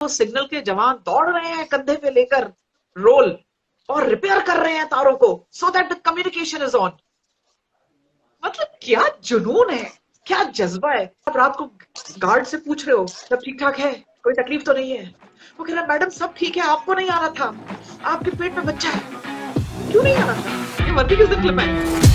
वो सिग्नल के जवान दौड़ रहे हैं कंधे पे लेकर रोल और रिपेयर कर रहे हैं तारों को so that the communication is on. मतलब क्या जुनून है, क्या जज्बा है। आप रात को गार्ड से पूछ रहे हो सब ठीक ठाक है, कोई तकलीफ तो नहीं है। वो कह रहा मैडम सब ठीक है, आपको नहीं आ रहा था, आपके पेट में बच्चा है। क्यों नहीं आ रहा था? ये वर्दी किस दिन क्लिप है?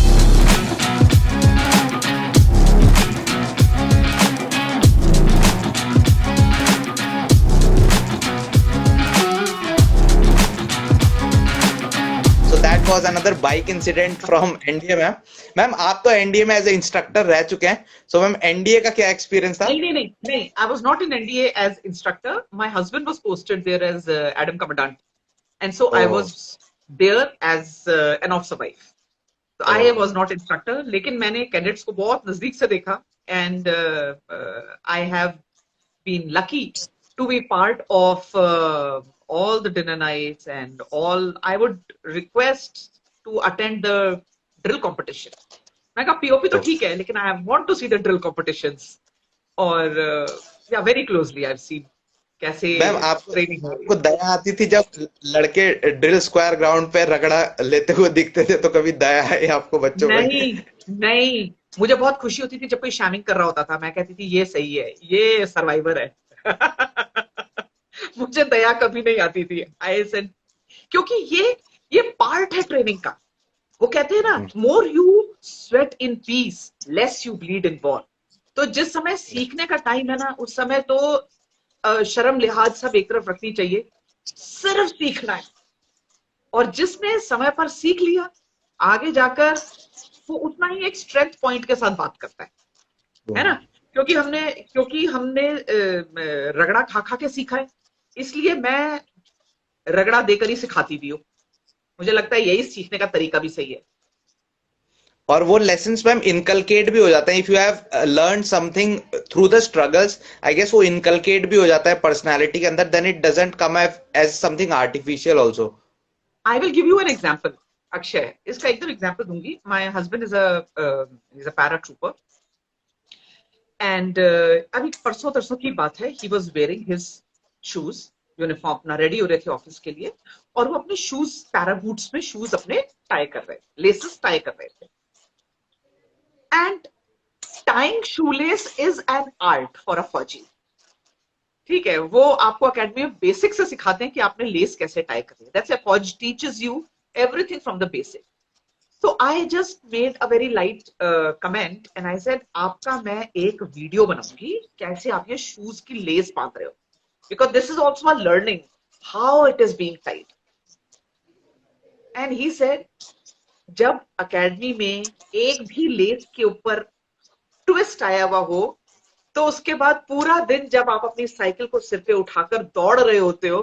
So that was another bike incident from NDA ma'am. Ma'am आप तो NDA में एज ए इंस्ट्रक्टर रह चुके हैं, सो मैम NDA का क्या एक्सपीरियंस था? नहीं, I was not in NDA as instructor. My husband was posted there as Adam Commandant, and so I oh, was there as an officer wife. So I oh, was not instructor, लेकिन मैंने cadets को बहुत नजदीक से देखा, and I have been lucky to be part of all the dinner nights and all. I would request to attend the drill competition. मैं कहा POP तो ओह। ठीक है, लेकिन I want to see the drill competitions. और या very closely I have seen कैसे ma'am आपको ट्रेनिंग हो रही आपको दया आती थी जब लड़के ड्रिल स्क्वायर ग्राउंड पे रगड़ा लेते हुए दिखते थे, तो कभी दया है आपको बच्चों है। पे? नहीं नहीं, मुझे बहुत खुशी होती थी जब कोई शैमिंग कर रहा होता था। मैं कहती थी ये सही है, ये सर्वाइवर है। मुझे दया कभी नहीं आती थी। आई सेड क्योंकि ये पार्ट है ट्रेनिंग का। वो कहते हैं ना, more you sweat in peace less you bleed in war. तो जिस समय सीखने का टाइम है ना, उस समय तो शर्म लिहाज सब एक तरफ रखनी चाहिए, सिर्फ सीखना है। और जिसने समय पर सीख लिया, आगे जाकर वो उतना ही एक स्ट्रेंथ पॉइंट के साथ बात करता है ना। क्योंकि हमने रगड़ा खा खा के सीखा है, इसलिए मैं रगड़ा देकर ही सिखाती भी हूँ। मुझे लगता है यही सीखने का तरीका भी सही है। और वो लेसन्स मैम इनकलकेट भी हो जाता है, if you have learn something through the struggles, I guess वो इनकलकेट भी हो जाता है पर्सनालिटी के अंदर, then it doesn't come as something artificial also. I will give you an example. Akshay, इसका एकदम एग्जाम्पल दूंगी। My husband is a paratrooper, and अभी परसों तरसों की बात है। He was wearing his shoes, uniform अपना रेडी हो रहे थे ऑफिस के लिए, और वो अपने शूज, पैरा बूट्स में शूज अपने टाई कर रहे, लेसेस टाई कर रहे थे। And tying shoelace is an art for a फौजी। ठीक है, वो आपको अकेडमी में बेसिक से सिखाते हैं कि आपने लेस कैसे टाई करनी है। दैट्स व्हाई फौज teaches you everything from the basic. तो I just made a very light comment and I said आपका मैं एक वीडियो बनाऊंगी कैसे आप ये शूज की लेस बांध रहे हो, because this is also a learning how it is being tied. And he said जब अकेडमी में एक भी लेस के ऊपर ट्विस्ट आया हुआ हो, तो उसके बाद पूरा दिन जब आप अपनी साइकिल को सिर पे उठाकर दौड़ रहे होते हो,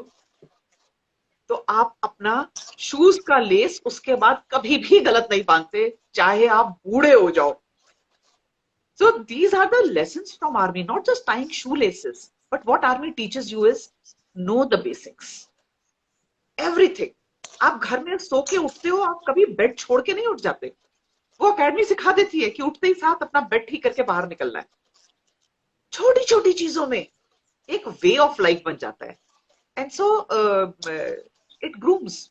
तो आप अपना शूज का लेस उसके बाद कभी भी गलत नहीं बांधते, चाहे आप बूढ़े हो जाओ। So these are the lessons from army, not just tying shoelaces, but what army teaches you is know the basics, everything. आप घर में सो के उठते हो, आप कभी बेड छोड़ के नहीं उठ जाते। वो अकेडमी सिखा देती है कि उठते ही साथ अपना बेड ठीक करके बाहर निकलना है। छोटी छोटी चीजों में एक वे ऑफ लाइफ बन जाता है। And so it grooms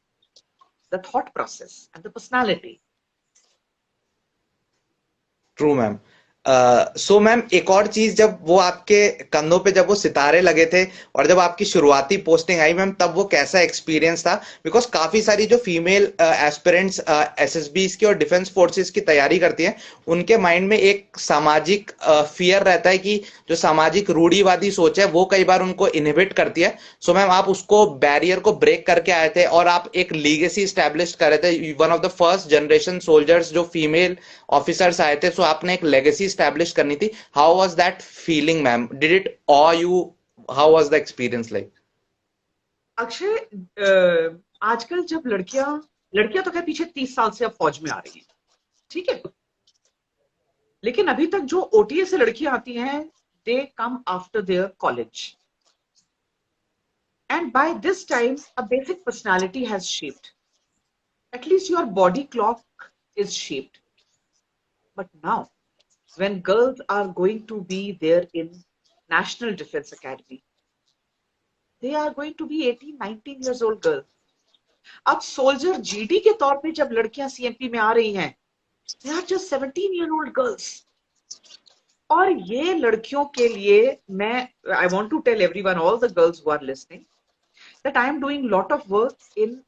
the thought process and the personality. True ma'am. So ma'am एक और चीज, जब वो आपके कंधों पे जब वो सितारे लगे थे और जब आपकी शुरुआती पोस्टिंग आई मैम, तब वो कैसा एक्सपीरियंस था? बिकॉज काफी सारी जो फीमेल एस्पिरेंट्स एसएसबीज की और डिफेंस फोर्सेस की तैयारी करती हैं, उनके माइंड में एक सामाजिक फियर रहता है कि जो सामाजिक रूढ़िवादी सोच है वो कई बार उनको इनहिबिट करती है। सो मैम आप उसको बैरियर को ब्रेक करके आए थे और आप एक लीगेसी स्टैब्लिश कर रहे थे, one of the first generation soldiers जो फीमेल ऑफिसर्स आए थे। सो आपने एक लेगेसी स्टैब्लिश करनी थी। How was that feeling ma'am? Did it awe you? How was the experience like? Akshay, आजकल जब लड़कियां लड़कियां तो क्या पीछे 30 साल से अब फौज में आ रही हैं, ठीक है, लेकिन अभी तक जो ओटीए से लड़कियां आती हैं, they come after their college, and by this time a basic personality has shaped, at least your body clock is shaped. But now when girls are going to be there in National Defense Academy, they are going to be 18-19 years old girl. अब soldier GD के तौर पे जब लड़कियां CMP में आ रही हैं, they are just 17-year-old girls. और ये लड़कियों के लिए मैं, I want to tell everyone, all the girls who are listening, that I am doing lot of work in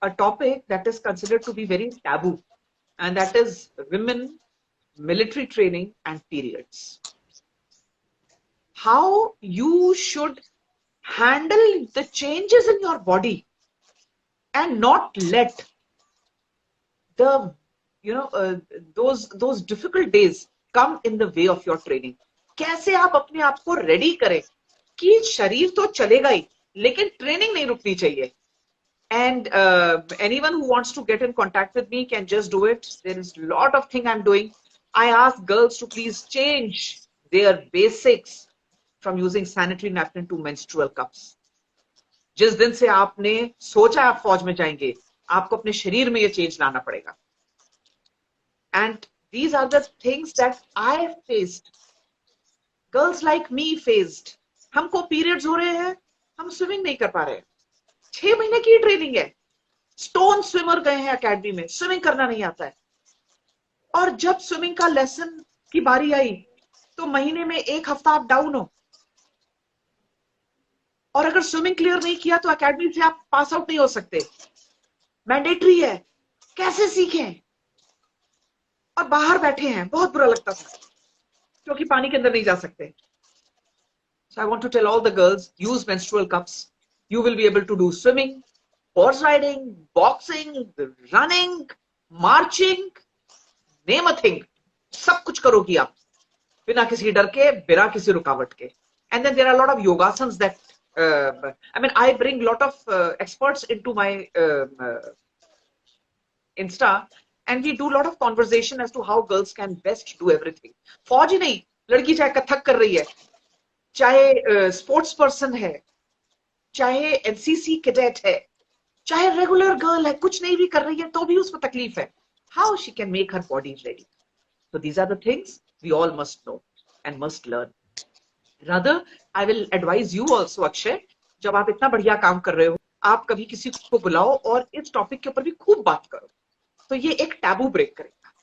a topic that is considered to be very taboo, and that is women, military training and periods. How you should handle the changes in your body and not let the, those difficult days come in the way of your training. कैसे आप अपने आप को ready करें कि शरीर तो चलेगा ही, लेकिन ट्रेनिंग नहीं रुकनी चाहिए. And anyone who wants to get in contact with me can just do it. There is a lot of thing I'm doing. I ask girls to please change their basics from using sanitary napkin to menstrual cups. जिस दिन से आपने सोचा आप फौज में जाएंगे, आपको अपने शरीर में ये चेंज लाना पड़ेगा. And these are the things that I faced. Girls like me faced. हमको periods हो रहे हैं, हम स्विमिंग नहीं कर पा रहे हैं. 6 महीने की ट्रेनिंग है. स्टोन स्विमर गए हैं एकेडमी में, स्विमिंग करना नहीं आता है. और जब स्विमिंग का लेसन की बारी आई, तो महीने में 1 हफ्ता आप डाउन हो. और अगर स्विमिंग क्लियर नहीं किया तो एकेडमी से आप पास आउट नहीं हो सकते. मैंडेटरी है. कैसे सीखें? और बाहर बैठे हैं, बहुत बुरा लगता था क्योंकि पानी के अंदर नहीं जा सकते. So I want to tell all the girls, use menstrual cups. You will be able to do swimming, horse riding, boxing, running, marching, name a thing. सब कुछ करोगी आप बिना किसी डर के, बिना किसी रुकावट के. And then there are a lot of yogasans that I bring a lot of experts into my Insta, and we do a lot of conversation as to how girls can best do everything. फौज ही नहीं, लड़की चाहे कथक कर रही है, चाहे sports person है, चाहे एनसीसी कैडेट है, चाहे रेगुलर गर्ल है, कुछ नहीं भी कर रही है तो भी उसको तकलीफ है. How she can make her body ready. So these are the things we all must know and must learn. Rather, I will advise you also, Akshay, जब आप इतना बढ़िया काम कर रहे हो, आप कभी किसी को बुलाओ और इस टॉपिक के ऊपर भी खूब बात करो, तो ये एक टैबू ब्रेक करेगा.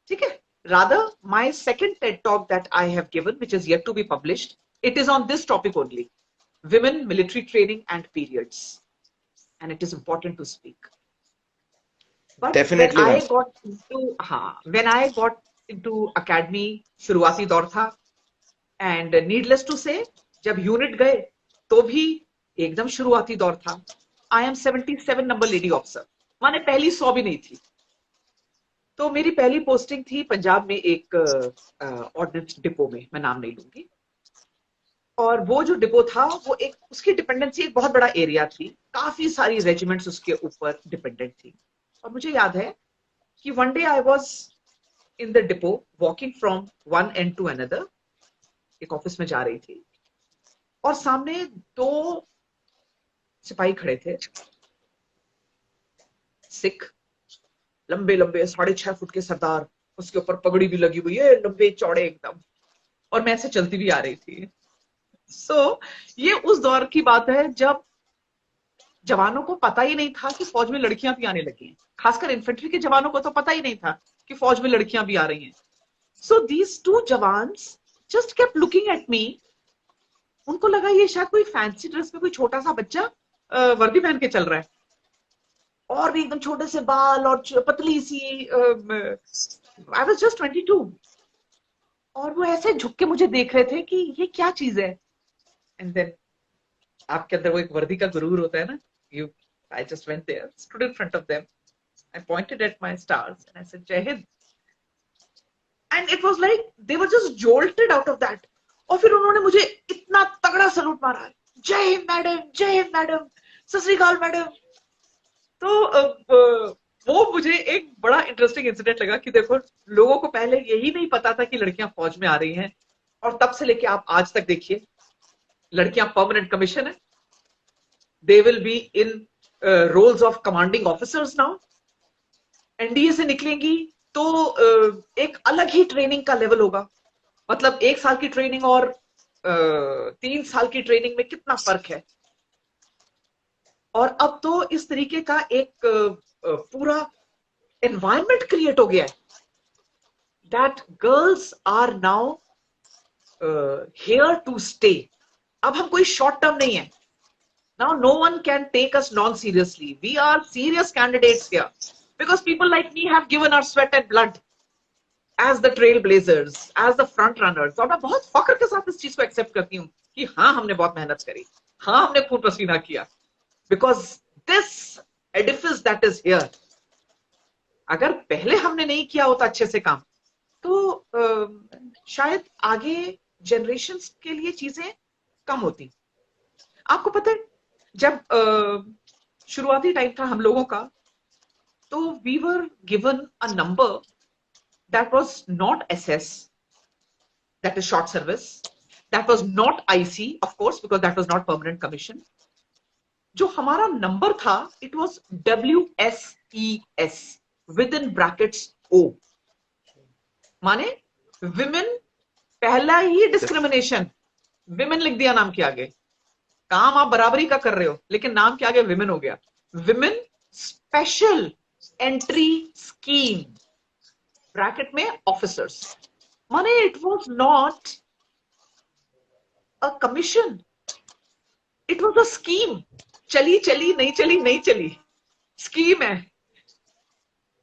ठीक है? Rather, my second TED talk that I have given, which is yet to be published, it is on this topic only: women, military training, and periods. And it is important to speak. But Definitely. when I got into academy, शुरुआती दौर था, and needless to say, जब unit गए तो भी एकदम शुरुआती दौर था. I am 77 number lady officer, माने पहली 100 भी नहीं थी. तो मेरी पहली पोस्टिंग थी पंजाब में एक ऑर्डिनेंस डिपो में, मैं नाम नहीं लूंगी. और वो जो डिपो था, वो एक, उसकी डिपेंडेंसी एक बहुत बड़ा एरिया थी, काफी सारी रेजिमेंट्स उसके ऊपर डिपेंडेंट थी. और मुझे याद है कि one day I was in the depot walking from one end to another. एक ऑफिस में जा रही थी और सामने 2 सिपाही खड़े थे, सिख, लंबे लंबे 6.5 फुट के सरदार, उसके ऊपर पगड़ी भी लगी हुई है, लंबे चौड़े एकदम, और मैं ऐसे चलती भी आ रही थी. सो ये उस दौर की बात है जब जवानों को पता ही नहीं था कि फौज में लड़कियां भी आने लगी हैं. खासकर इन्फेंट्री के जवानों को तो पता ही नहीं था कि फौज में लड़कियां भी आ रही हैं. So these 2 jawans just kept looking at me. उनको लगा ये शायद कोई फैंसी ड्रेस में कोई छोटा सा बच्चा वर्दी पहन के चल रहा है, और भी एकदम छोटे से बाल और पतली सी. आई वाज जस्ट 22, और वो ऐसे झुक के मुझे देख रहे थे कि ये क्या चीज है. एंड देन आपके अंदर वो एक वर्दी का गुरूर होता है ना. I just went there, stood in front of them, I pointed at my stars and I said Jai Hind. And it was like they were just jolted out of that. और फिर उन्होंने मुझे इतना तगड़ा सलूट मारा, जय हिंद मैडम, जय हिंद मैडम, सत श्री अकाल मैडम. तो वो मुझे एक बड़ा इंटरेस्टिंग इंसिडेंट लगा कि देखो, लोगों को पहले यही नहीं पता था कि लड़कियां फौज में आ रही हैं, और तब से लेके आप आज तक देखिए, लड़कियां परमानेंट कमीशन है. They will be in roles of commanding officers now. NDA से निकलेंगी तो एक अलग ही ट्रेनिंग का लेवल होगा. मतलब 1 साल की ट्रेनिंग और 3 साल की ट्रेनिंग में कितना फर्क है. और अब तो इस तरीके का एक पूरा एनवायरनमेंट क्रिएट हो गया है that girls are now here to stay. अब हम कोई शॉर्ट टर्म नहीं है। Now, no one can take us non-seriously. We are serious candidates here because people like me have given our sweat and blood as the trailblazers, as the front runners. और मैं बहुत फख्र के साथ इस चीज को एक्सेप्ट करती हूँ कि हाँ हमने बहुत मेहनत करी, हाँ हमने खून पसीना किया, because this edifice that is here, अगर पहले हमने नहीं किया होता अच्छे से काम तो शायद आगे जनरेशन्स के लिए चीजें कम होती। आपको पता है जब शुरुआती टाइम था हम लोगों का तो we were given a number that was not SS, that is short service, that was not IC of course because that was not permanent commission. जो हमारा नंबर था it was WSES with in brackets O, माने women, पहला ही discrimination women लिख दिया नाम के आगे। काम आप बराबरी का कर रहे हो लेकिन नाम के आगे विमेन हो गया। Women special entry scheme, bracket में ऑफिसर्स, माने it was not a commission, it was a scheme. चली चली नहीं चली नहीं चली, स्कीम है।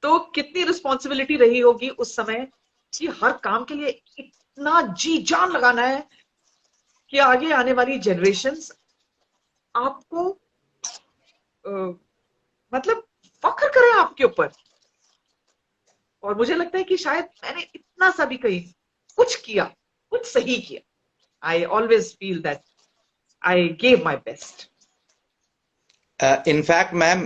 तो कितनी रिस्पॉन्सिबिलिटी रही होगी उस समय कि हर काम के लिए इतना जी जान लगाना है कि आगे आने वाली जनरेशन्स आपको मतलब फख्र करें आपके ऊपर। और मुझे लगता है कि शायद मैंने इतना सा भी कहीं कुछ किया, कुछ सही किया। I always feel that I gave my best. In fact, ma'am,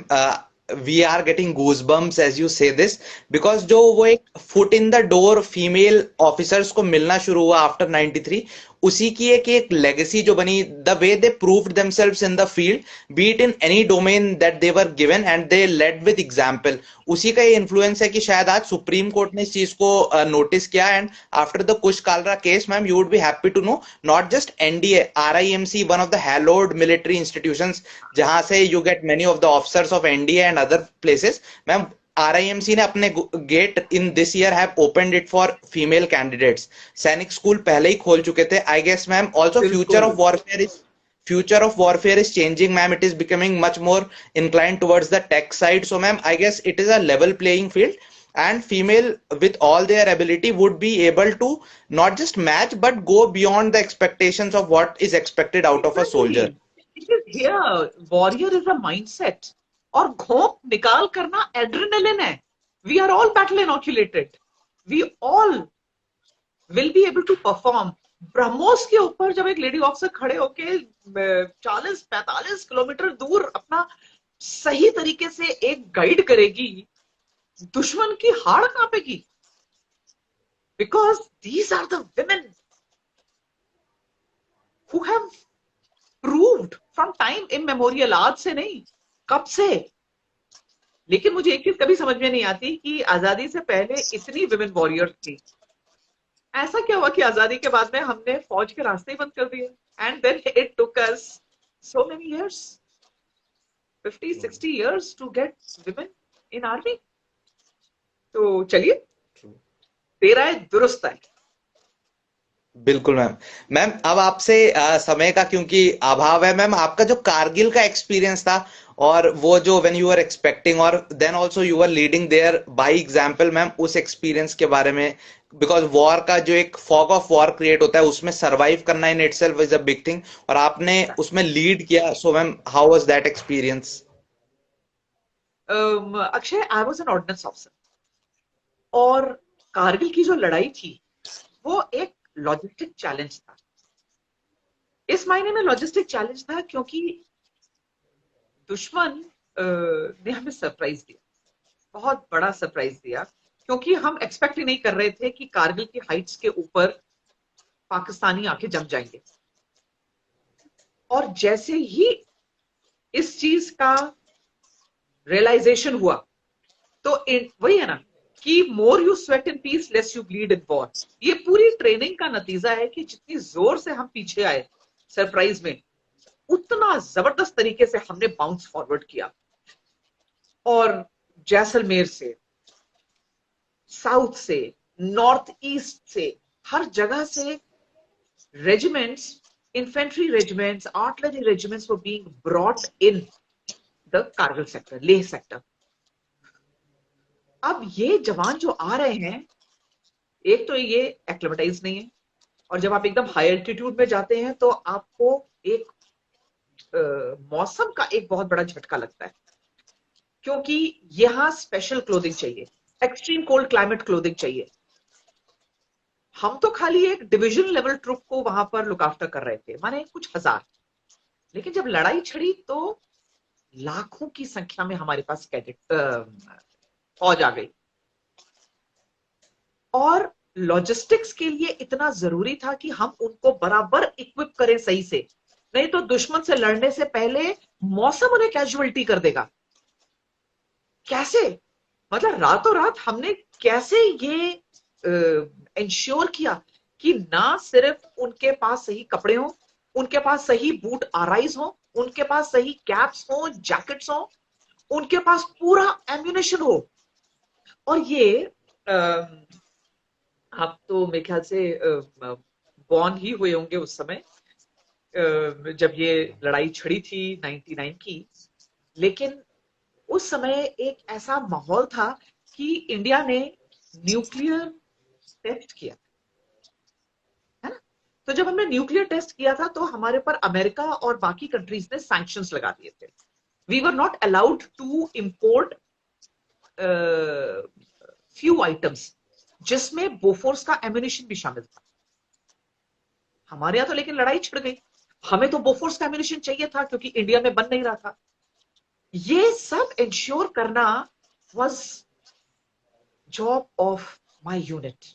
we are getting goosebumps as you say this because जो वो एक foot in the door female officers को मिलना शुरू हुआ after 93, उसी की एक legacy जो बनी, the way they proved themselves in the field, be it in any domain that they were given and they led with example, उसी का ये influence है कि शायद आज सुप्रीम कोर्ट ने इस चीज को नोटिस किया। And after the Kush Kalra case, ma'am, you would be happy to know not just NDA, RIMC, one of the hallowed military institutions जहां से you get many of the officers of NDA and other places, ma'am, RIMC ने अपने gate in this year have opened it for female candidates. सैनिक school पहले ही खोल चुके थे। I guess, ma'am, also future of warfare is changing, ma'am. It is becoming much more inclined towards the tech side. So, ma'am, I guess it is a level playing field, and female with all their ability would be able to not just match but go beyond the expectations of what is expected out of a soldier. It is here. Warrior is a mindset. और घोंप निकाल करना adrenaline है। We are all battle inoculated. We all will be able to perform. BrahMos के ऊपर जब एक lady officer खड़े होके 40-45 किलोमीटर दूर अपना सही तरीके से एक गाइड करेगी, दुश्मन की हाड़ कांपेगी। Because these are the women who have proved from time immemorial, आज से नहीं, कब से। लेकिन मुझे एक चीज कभी समझ में नहीं आती कि आजादी से पहले इतनी विमेन वॉरियर थी, ऐसा क्या हुआ कि आजादी के बाद में हमने फौज के रास्ते ही बंद कर दिए। And then it took us so many years, 50-60 years to get women in army. तो चलिए, तेरा है दुरुस्त है। बिल्कुल मैम। मैम, अब आपसे समय का क्योंकि अभाव है, मैम, आपका जो कारगिल का एक्सपीरियंस था और वो जो व्हेन यू आर एक्सपेक्टिंग और then also you are leading there by example, ma'am, उस एक्सपीरियंस के बारे में, बिकॉज वॉर का जो एक फॉग ऑफ वॉर क्रिएट होता है उसमें सरवाइव करना in itself is a big thing, और आपने उसमें लीड किया। So ma'am, how was that experience? Akshay, I was an ordnance officer और कारगिल की जो लड़ाई थी वो एक लॉजिस्टिक चैलेंज था। इस मायने में लॉजिस्टिक चैलेंज था क्योंकि दुश्मन ने हमें सरप्राइज दिया, बहुत बड़ा सरप्राइज दिया, क्योंकि हम एक्सपेक्ट ही नहीं कर रहे थे कि कारगिल की हाइट्स के ऊपर पाकिस्तानी आके जम जाएंगे। और जैसे ही इस चीज का रियलाइजेशन हुआ तो वही है ना कि more you sweat in peace less you bleed in war. ये पूरी ट्रेनिंग का नतीजा है कि जितनी जोर से हम पीछे आए सरप्राइज में, उतना जबरदस्त तरीके से हमने बाउंस फॉरवर्ड किया। और जैसलमेर से, साउथ से, नॉर्थ ईस्ट से, हर जगह से regiments, infantry regiments, artillery regiments were being brought in the Kargil sector, Leh sector. अब ये जवान जो आ रहे हैं, एक तो ये एक्लेमेटाइज नहीं है, और जब आप एकदम हाई एल्टीट्यूड में जाते हैं तो आपको एक मौसम का एक बहुत बड़ा झटका लगता है, क्योंकि यहां स्पेशल क्लोथिंग चाहिए, एक्सट्रीम कोल्ड क्लाइमेट क्लोथिंग चाहिए। हम तो खाली एक डिवीजन लेवल ट्रुप को वहां पर लुक आफ्टर कर रहे थे, माने कुछ हजार, लेकिन जब लड़ाई छिड़ी तो लाखों की संख्या में हमारे पास कैडेट फौज आ गई। और लॉजिस्टिक्स के लिए इतना जरूरी था कि हम उनको बराबर इक्विप करें सही से, नहीं तो दुश्मन से लड़ने से पहले मौसम उन्हें कैजुअलिटी कर देगा। कैसे, मतलब रातों रात हमने कैसे ये इंश्योर किया कि ना सिर्फ उनके पास सही कपड़े हों, उनके पास सही बूट आराइज हो, उनके पास सही कैप्स हो, जैकेट्स हो, उनके पास पूरा एम्यूनेशन हो। और ये आप तो मेरे ख्याल से बॉर्न ही हुए होंगे उस समय जब ये लड़ाई छिड़ी थी 99 की, लेकिन उस समय एक ऐसा माहौल था कि इंडिया ने न्यूक्लियर टेस्ट किया, है ना। तो जब हमने न्यूक्लियर टेस्ट किया था तो हमारे पर अमेरिका और बाकी कंट्रीज ने सैंक्शंस लगा दिए थे। We were not allowed to import few items जिसमें बोफोर्स का एम्यूनिशन भी शामिल था। हमारे यहां तो लेकिन लड़ाई छिड़ गई, हमें तो बोफोर्स का एम्यूनिशन चाहिए था क्योंकि इंडिया में बन नहीं रहा था। ये सब इंश्योर करना was job of my unit.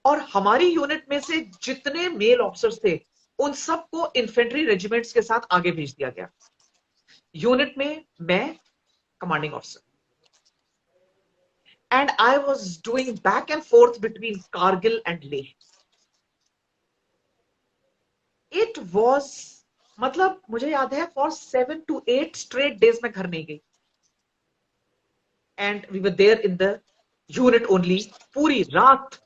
और हमारी यूनिट में से जितने मेल ऑफिसर्स थे उन सबको इन्फेंट्री रेजिमेंट्स के साथ आगे भेज दिया गया। यूनिट में मैं commanding officer, and I was doing back and fourth between Kargil and Leh. It was, मतलब मुझे याद है फॉर 7 to 8 स्ट्रेट डेज में घर नहीं गई, and we were there in the unit only. पूरी रात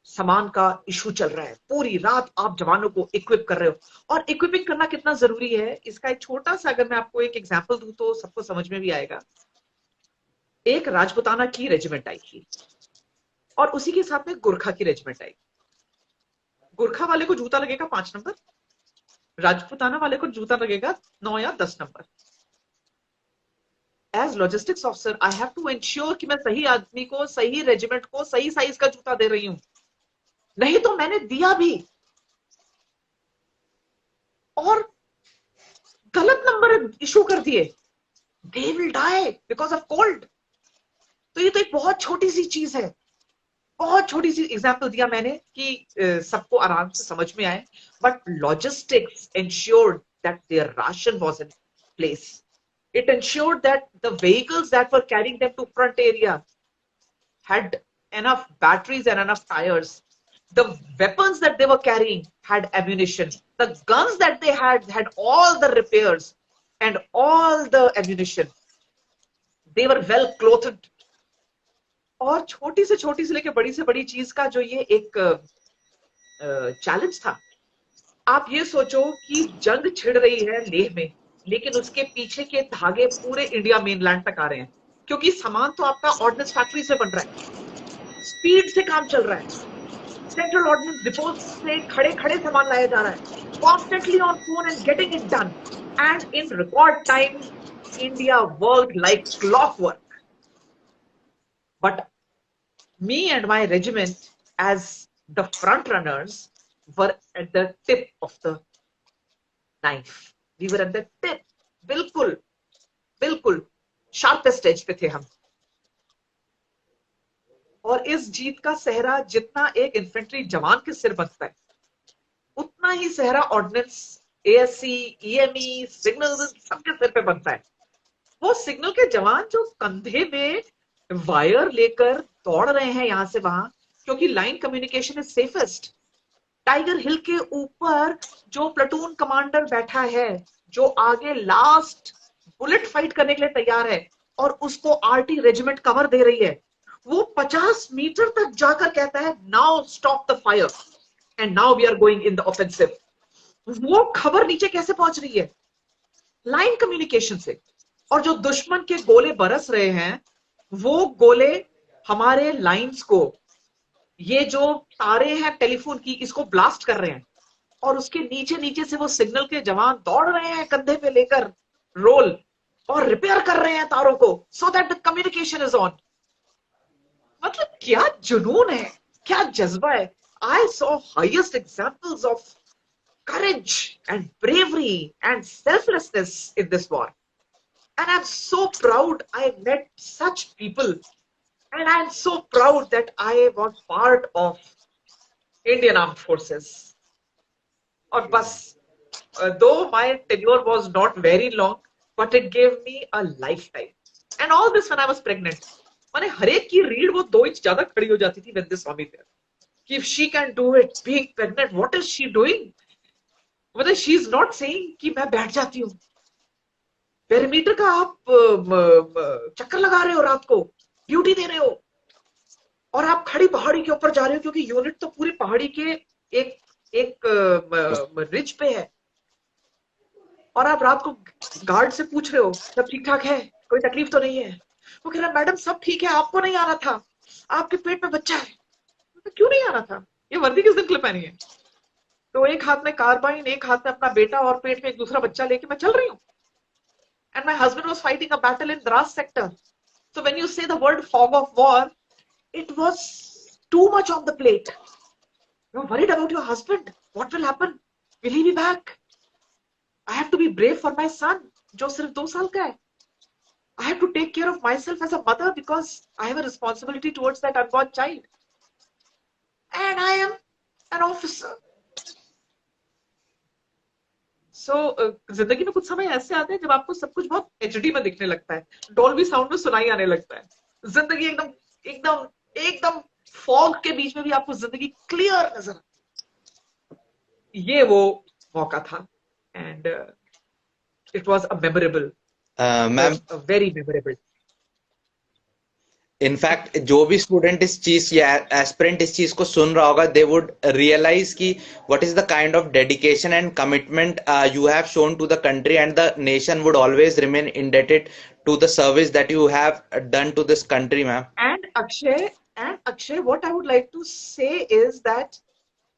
सामान का इशू चल रहा है, पूरी रात आप जवानों को इक्विप कर रहे हो। और इक्विपिंग करना कितना जरूरी है, इसका एक छोटा सा अगर मैं आपको एक एग्जांपल दूं तो सबको समझ में भी आएगा। एक राजपुताना की रेजिमेंट आई थी और उसी के साथ में गुरखा की रेजिमेंट आई। गुरखा वाले को जूता लगेगा 5 नंबर, राजपुताना वाले को जूता लगेगा 9 या 10 number. As logistics officer I have to ensure कि मैं सही आदमी को, सही रेजिमेंट को सही साइज का जूता दे रही हूं, नहीं तो मैंने दिया भी और गलत नंबर इशू कर दिए, they will die because of cold. तो ये तो एक बहुत छोटी सी चीज है, बहुत छोटी सी एग्जांपल दिया मैंने कि सबको आराम से समझ में आए। But logistics ensured that their ration was in place. It ensured that the vehicles that were carrying them to front area had enough batteries and enough tires. The weapons that they were carrying had ammunition. The guns that they had all the repairs and all the ammunition. They were well clothed. और छोटी से लेके बड़ी से बड़ी चीज का जो ये एक चैलेंज था, आप ये सोचो कि जंग छिड़ रही है लेह में, लेकिन उसके पीछे के धागे पूरे इंडिया मेनलैंड तक आ रहे हैं, क्योंकि सामान तो आपका ऑर्डिनेंस फैक्ट्री से बन रहा है, स्पीड से काम चल रहा है, सेंट्रल ऑर्डिनेंस डिपोट से खड़े खड़े सामान लाया जा रहा है, constantly on phone and getting it done, and in record time India worked like clockwork. But me and my regiment, as the front runners, were at the tip of the knife. We were at the tip, बिल्कुल बिल्कुल sharpest edge पे थे हम। और इस जीत का सेहरा जितना एक इन्फेंट्री जवान के सिर बनता है, उतना ही सेहरा ऑर्डिनेंस, एएससी, ईएमई, सिग्नल सबके सिर पे बनता है। वो सिग्नल के जवान जो कंधे में वायर लेकर दौड़ रहे हैं यहां से वहां, क्योंकि line communication is safest. Tiger Hill के ऊपर जो प्लेटून कमांडर बैठा है, जो आगे लास्ट बुलेट फाइट करने के लिए तैयार है और उसको आरटी रेजिमेंट कवर दे रही है, वो 50 मीटर तक जाकर कहता है now stop the fire and now we are going in the offensive. वो खबर नीचे कैसे पहुंच रही है? लाइन कम्युनिकेशन से। और जो दुश्मन के गोले बरस रहे हैं, वो गोले हमारे लाइंस को, ये जो तारे हैं टेलीफोन की, इसको ब्लास्ट कर रहे हैं। और उसके नीचे नीचे से वो सिग्नल के जवान दौड़ रहे हैं कंधे पे लेकर रोल, और रिपेयर कर रहे हैं तारों को, so that the communication is on. मतलब क्या जुनून है, क्या जज्बा है। I saw highest examples of courage and bravery and selflessness in this war. And I'm so proud I met such people. And I'm so proud that I was part of Indian Armed Forces. Or bus, though my tenure was not very long, but it gave me a lifetime. And all this when I was pregnant. माने हर एक की रीढ़ वो 2 inch ज्यादा खड़ी हो जाती थी when they saw me there. कि if she can do it being pregnant, what is she doing? मतलब शी इज नॉट सेइंग कि मैं बैठ जाती हूँ। पेरीमीटर का आप चक्कर लगा रहे हो, रात को ड्यूटी दे रहे हो, और आप खड़ी पहाड़ी के ऊपर जा रहे हो, क्योंकि यूनिट तो पूरी पहाड़ी के एक एक रिज पे है। और आप रात को गार्ड से पूछ रहे हो सब ठीक ठाक है, कोई तकलीफ तो नहीं है? वो कह रहा मैडम सब ठीक है, आपको नहीं आना था, आपके पेट में बच्चा है। क्यों नहीं आना था? ये वर्दी किस दिन के लिए पहनी है? तो एक हाथ में कार्बाइन, एक हाथ में अपना बेटा, और पेट में एक दूसरा बच्चा लेके मैं चल रही हूँ। And my husband was fighting a battle in Dras sector. So when you say the word fog of war, it was too much on the plate. You're worried about your husband. What will happen? Will he be back? I have to be brave for my son, जो सिर्फ 2 साल का है. I have to take care of myself as a mother because I have a responsibility towards that unborn child. And I am an officer. जिंदगी में कुछ समय ऐसे आते हैं जब आपको सब कुछ बहुत एचडी में दिखने लगता है, डॉल्बी साउंड में सुनाई आने लगता है। जिंदगी एकदम एकदम एकदम फॉग के बीच में भी आपको जिंदगी क्लियर नजर। ये वो मौका था, and it was a memorable, ma'am very memorable. In fact जो भी स्टूडेंट इस चीज या एस्पिरेंट इस चीज को सुन रहा होगा, दे वुड रियलाइज कि what is the kind of dedication and commitment you have shown to the country, and the nation would always remain indebted to the service that you have done to this country, ma'am. And Akshay what I would like to say is that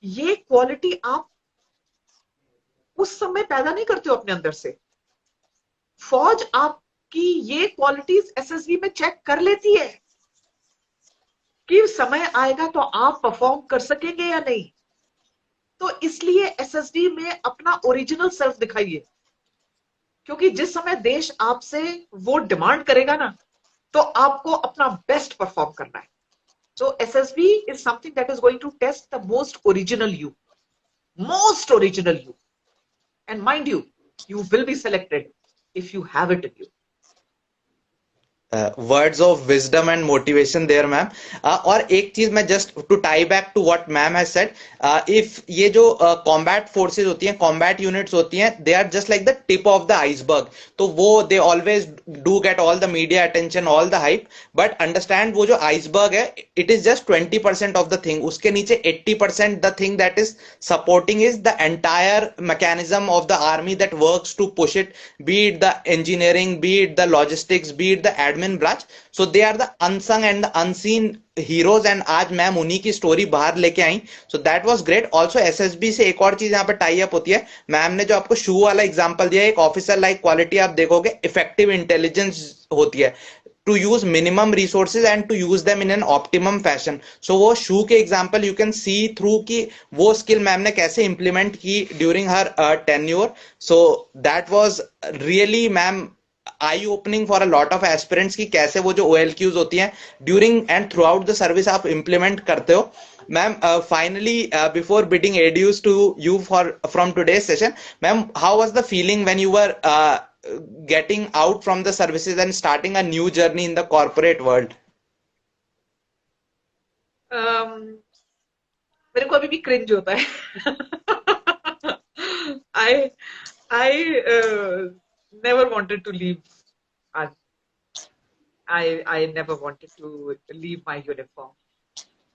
ये quality आप उस समय पैदा नहीं करते हो अपने अंदर से। फौज आपकी ये क्वालिटीज एसएसबी में चेक कर लेती है कि समय आएगा तो आप परफॉर्म कर सकेंगे या नहीं। तो इसलिए एसएसडी में अपना ओरिजिनल सेल्फ दिखाइए, क्योंकि जिस समय देश आपसे वो डिमांड करेगा ना, तो आपको अपना बेस्ट परफॉर्म करना है। So SSB is something that is going to test the most original you, and mind you will be selected if you have it in you. Words of wisdom and motivation there, ma'am. और एक चीज मैं just to tie back to what ma'am has said, if ये जो combat forces होती हैं, combat units होती हैं, they are just like the tip of the iceberg. तो वो they always do get all the media attention, all the hype, but understand वो जो आइसबर्ग है, it is just 20% of the thing. उसके नीचे 80% the thing that is supporting is the entire mechanism of the army that works to push it, be it the engineering, be it the logistics, be it the admin branch. So they are the unsung and the unseen heroes, and आज ma'am उन्हीं की story बाहर लेके आई। So that was great. Also SSB से एक और चीज यहाँ पे टाई अप होती है। मैम ने जो आपको शू वाला एग्जांपल दिया, एक ऑफिसर लाइक क्वालिटी आप देखोगे, इफेक्टिव इंटेलिजेंस होती है, to use minimum resources and to use them in an optimum fashion. So वो शू के example you can see through कि वो स्किल मैम ने कैसे इंप्लीमेंट की during her tenure. So that was really ma'am eye opening for a lot of aspirants की कैसे वो जो OLQs होती हैं during and throughout the service आप इंप्लीमेंट करते हो। Ma'am finally before bidding adieus to you for from today's session, ma'am how was the feeling when you were getting out from the services and starting a new journey in the corporate world? मेरे को अभी भी cringe होता है. I I never wanted to leave. I I never wanted to leave my uniform.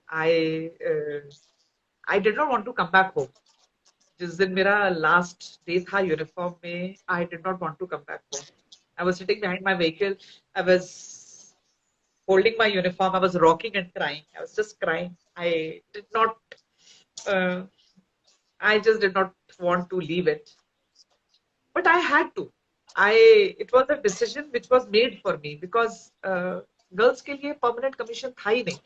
I I did not want to come back home. जिस दिन मेरा last day था यूनिफॉर्म में, I did not want to come back home. I was sitting behind my vehicle. I was holding my uniform. I was rocking and crying. I was just crying. Did not. Uh, I just did not want to leave it, but I had to. It was a decision which was made for me because girls के लिए permanent commission था ही नहीं.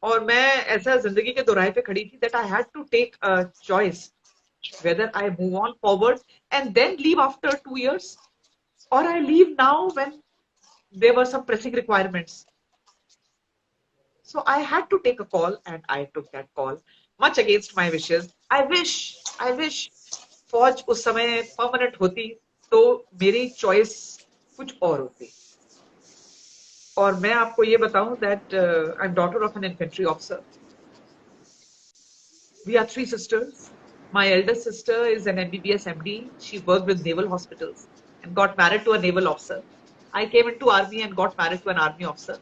और मैं ऐसा जिंदगी के दोराहे पे खड़ी थी that I had to take a choice whether I move on forward and then leave after 2 years, or I leave now when there were some pressing requirements. So I had to take a call and I took that call much against my wishes. I wish फौज उस समय permanent होती तो मेरी choice कुछ और होती. और मैं आपको ये बताऊं that I'm daughter of an infantry officer. We are 3 sisters. My eldest sister is an MBBS MD. She worked with naval hospitals and got married to a naval officer. I came into army and got married to an army officer.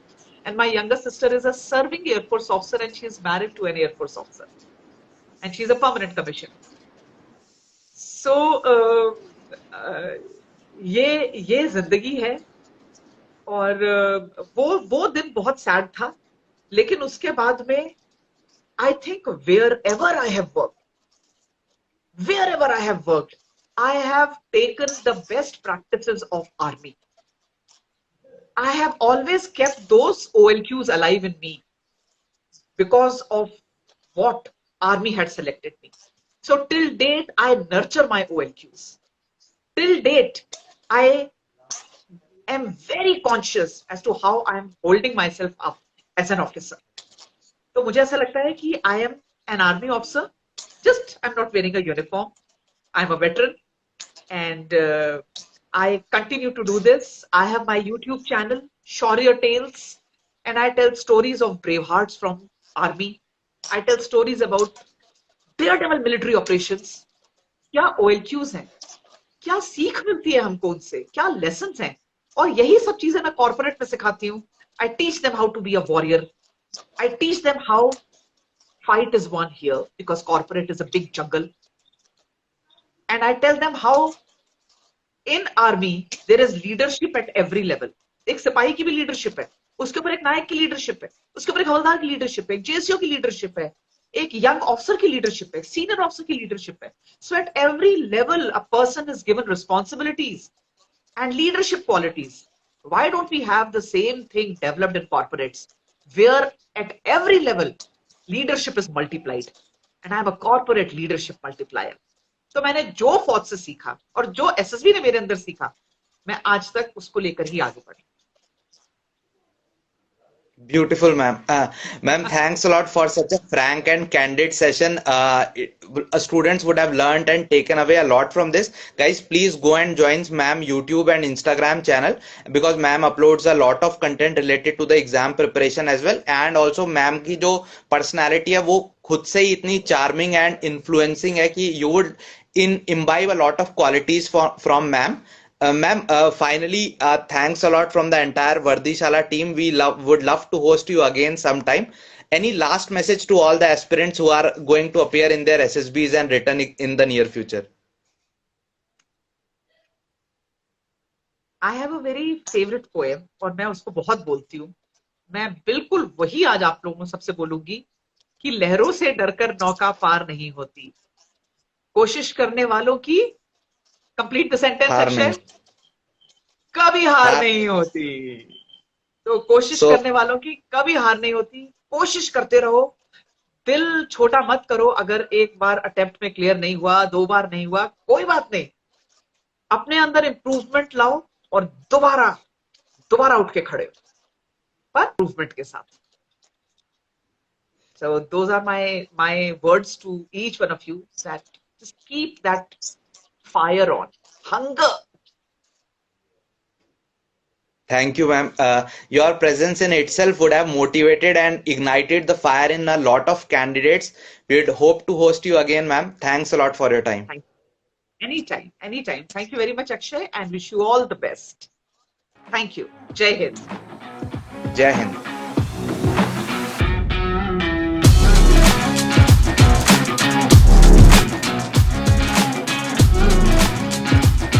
And my younger sister is a serving Air Force officer and she is married to an Air Force officer. And she's a permanent commission. So ये जिंदगी है. और वो दिन बहुत sad था. लेकिन उसके बाद में I think wherever I have worked, I have taken the best practices of army. I have always kept those OLQs alive in me because of what army had selected me. So till date, I nurture my OLQs. Till date, I am very conscious as to how I am holding myself up as an officer. तो मुझे ऐसा लगता है कि I am an army officer. Just I'm not wearing a uniform. I'm a veteran, and I continue to do this. I have my YouTube channel, Shaurya Tales, and I tell stories of brave hearts from army. I tell stories about daredevil military operations. क्या OLQs हैं, क्या सीख मिलती है हमको उनसे, क्या lessons हैं, और यही सब चीजें मैं कॉर्पोरेट में सिखाती हूँ. I teach them how to be a warrior. I teach them how fight is won here because corporate is a big jungle. And I tell them how in army there is leadership at every level. एक सिपाही की भी leadership है, उसके ऊपर एक नायक की leadership है, उसके ऊपर एक हवलदार की लीडरशिप है, एक जेएसओ की लीडरशिप है, एक यंग ऑफिसर की लीडरशिप है, सीनियर ऑफिसर की लीडरशिप है. So at every level a person is given responsibilities and leadership qualities. Why don't we have the same thing developed in corporates where at every level leadership is multiplied, and I am a corporate leadership multiplier. तो मैंने जो फौज से सीखा और जो SSB ने मेरे अंदर सीखा, मैं आज तक उसको लेकर ही आगे बढ़ी. Beautiful, ma'am. Ma'am, thanks a lot for such a frank and candid session. Students would have learned and taken away a lot from this. Guys, please go and join ma'am YouTube and Instagram channel because ma'am uploads a lot of content related to the exam preparation as well. And also ma'am की जो personality है वो खुद से ही इतनी charming and influencing है कि you would imbibe a lot of qualities from ma'am. Ma'am, finally, thanks a lot from the entire Vardishala team. We would love to host you again sometime. Any last message to all the aspirants who are going to appear in their SSBs and written in the near future? I have a very favorite poem और मैं उसको बहुत बोलती हूँ. मैं बिल्कुल वही आज आप लोगों सबसे बोलूंगी कि लहरों से डरकर नौका पार नहीं होती, कोशिश करने वालों की कंप्लीट द सेंटेंस अक्षय कभी हार नहीं होती. तो कोशिश करने वालों की कभी हार नहीं होती. कोशिश करते रहो, दिल छोटा मत करो. अगर एक बार अटेम्प्ट में क्लियर नहीं हुआ, 2 बार नहीं हुआ, कोई बात नहीं. अपने अंदर इंप्रूवमेंट लाओ और दोबारा उठ के खड़े हो, पर इंप्रूवमेंट के साथ. So those are my words to each one of you, that just keep that fire on, hunger. Thank you, ma'am. Your presence in itself would have motivated and ignited the fire in a lot of candidates. We'd hope to host you again, ma'am. Thanks a lot for your time. Thank you. Anytime, anytime. Thank you very much, Akshay, and wish you all the best. Thank you. Jai Hind. Jai Hind.